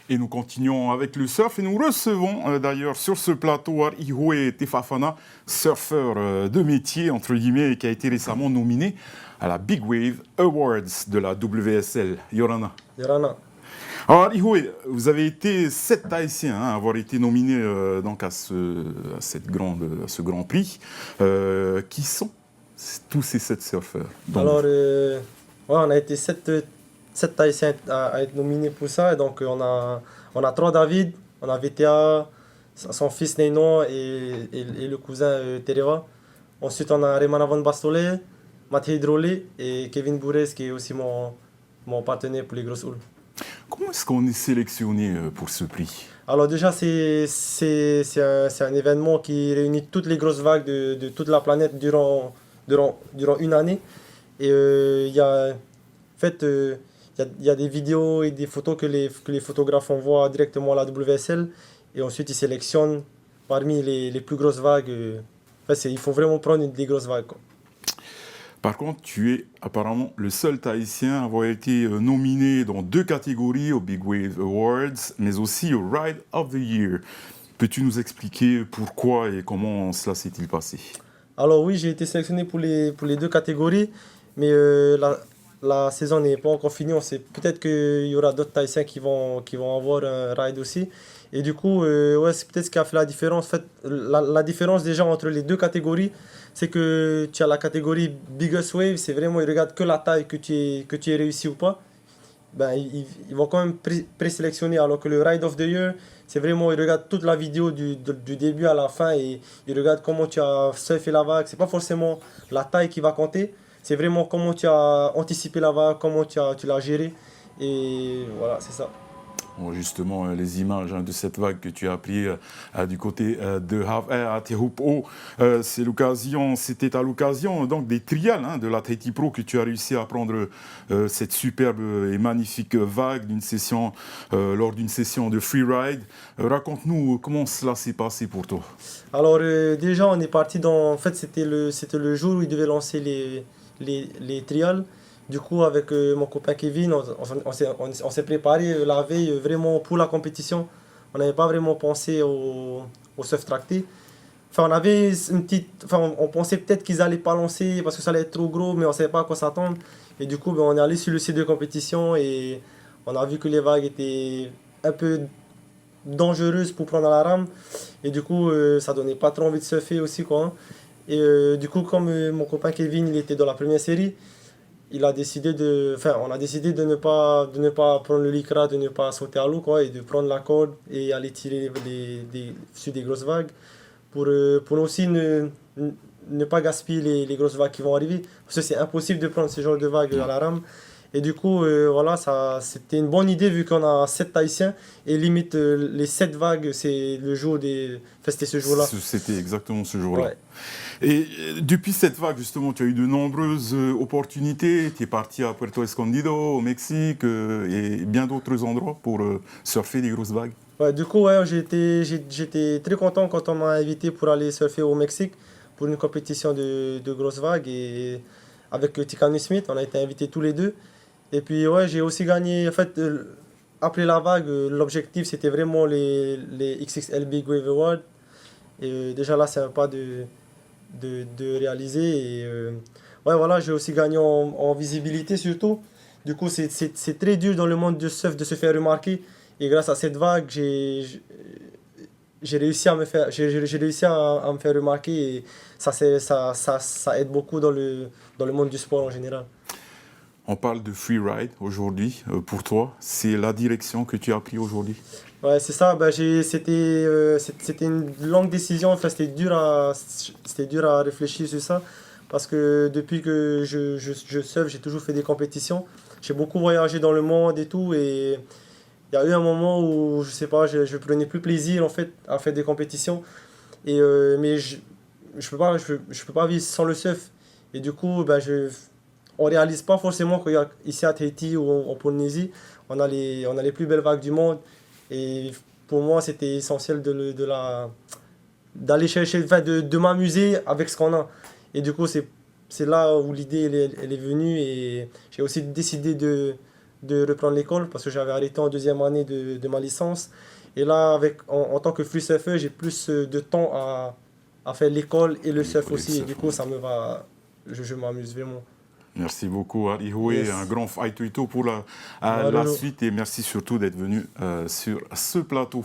Et nous continuons avec le surf et nous recevons d'ailleurs sur ce plateau Ihoué Tefafana, surfeur de métier, entre guillemets, qui a été récemment nominé à la Big Wave Awards de la WSL. Yorana. Yorana. Alors Ihoué, vous avez été 7 Haïtiens à avoir été nominés donc à ce grand prix. Qui sont tous ces 7 surfeurs? Alors, on a été 7 Haïtiens à être nominés pour ça. Et donc, on a 3 David, on a VTA, son fils Neino et le cousin Tereva. Ensuite, on a Raymond Van Bastolé, Mathieu Hydrolé et Kevin Bourès, qui est aussi mon partenaire pour les grosses houles. Comment est-ce qu'on est sélectionné pour ce prix? Alors déjà, c'est un événement qui réunit toutes les grosses vagues de toute la planète durant une année. Et il y a, en fait, il y a des vidéos et des photos que les photographes envoient directement à la WSL. Et ensuite, ils sélectionnent parmi les plus grosses vagues. Il faut vraiment prendre des grosses vagues, quoi. Par contre, tu es apparemment le seul Tahitien à avoir été nominé dans 2 catégories aux Big Wave Awards, mais aussi au Ride of the Year. Peux-tu nous expliquer pourquoi et comment cela s'est-il passé? Alors oui, j'ai été sélectionné pour les 2 catégories, mais la saison n'est pas encore finie. On sait peut-être qu'il y aura d'autres Tahitiens qui vont avoir un ride aussi. Et du coup, ouais, c'est peut-être ce qui a fait la différence. En fait, la différence déjà entre les 2 catégories, c'est que tu as la catégorie Biggest Wave, c'est vraiment, ils regardent que la taille que tu es réussi ou pas. Ben, ils vont quand même présélectionner, alors que le Ride of the Year, c'est vraiment, ils regardent toute la vidéo du début à la fin et ils regardent comment tu as surfé la vague. C'est pas forcément la taille qui va compter, c'est vraiment comment tu as anticipé la vague, comment tu l'as géré. Et voilà, c'est ça. Bon, justement, les images de cette vague que tu as pris du côté de Havre à Tehupo, c'était à l'occasion donc des trials de la Tahiti Pro que tu as réussi à prendre cette superbe et magnifique vague lors d'une session de freeride. Raconte-nous comment cela s'est passé pour toi. Alors déjà, on est parti en fait, c'était le jour où ils devaient lancer les trials. Du coup, avec mon copain Kevin, on s'est préparé la veille vraiment pour la compétition. On n'avait pas vraiment pensé au surf tracté. Enfin, on avait on pensait peut-être qu'ils allaient pas lancer parce que ça allait être trop gros, mais on ne savait pas à quoi s'attendre. Et du coup, ben, on est allé sur le site de compétition et on a vu que les vagues étaient un peu dangereuses pour prendre à la rame. Et du coup, ça donnait pas trop envie de surfer aussi, quoi, hein. Et du coup, comme mon copain Kevin, il était dans la première série, on a décidé de ne pas prendre le lycra, de ne pas sauter à l'eau, quoi, et de prendre la corde et aller tirer sur des grosses vagues pour aussi ne pas gaspiller les grosses vagues qui vont arriver. Parce que c'est impossible de prendre ce genre de vagues à la rame. Et du coup, voilà, c'était une bonne idée vu qu'on a 7 Tahitiens et limite les 7 vagues, c'est le jour des. Enfin, c'était ce jour-là. C'était exactement ce jour-là. Ouais. Et depuis cette vague, justement, tu as eu de nombreuses opportunités. Tu es parti à Puerto Escondido, au Mexique, et bien d'autres endroits pour surfer des grosses vagues. Ouais, du coup, ouais, j'étais très content quand on m'a invité pour aller surfer au Mexique pour une compétition de grosses vagues. Et avec Tikani Smith, on a été invités tous les deux. Et puis, ouais, j'ai aussi gagné. En fait, après la vague, l'objectif c'était vraiment les XXL Big Wave Awards. Et déjà là, c'est un pas de réaliser. Et ouais, voilà, j'ai aussi gagné en visibilité surtout. Du coup, c'est très dur dans le monde du surf de se faire remarquer. Et grâce à cette vague, j'ai réussi j'ai réussi à me faire remarquer. Et ça aide beaucoup dans le monde du sport en général. On parle de freeride aujourd'hui. Pour toi, c'est la direction que tu as prise aujourd'hui? Ouais, c'est ça. Ben, c'était une longue décision. Enfin, c'était dur à réfléchir sur ça. Parce que depuis que je surfe, j'ai toujours fait des compétitions. J'ai beaucoup voyagé dans le monde et tout. Et il y a eu un moment où, je sais pas, je prenais plus plaisir en fait à faire des compétitions. Et, mais je peux pas vivre sans le surf. Et du coup, ben, on réalise pas forcément qu'ici à Tahiti ou en Polynésie, on a les plus belles vagues du monde. Et pour moi, c'était essentiel d'aller chercher, enfin, de m'amuser avec ce qu'on a. Et du coup, c'est là où l'idée elle est venue. Et j'ai aussi décidé de reprendre l'école parce que j'avais arrêté en deuxième année de ma licence. Et là, en tant que free surfer, j'ai plus de temps à faire l'école et le surf L'école et le aussi. Et surf, du coup, ça me va, je m'amuse vraiment. Merci beaucoup, Arihoué. Un Yes. grand fight pour la Malheureux. suite et merci surtout d'être venu sur ce plateau.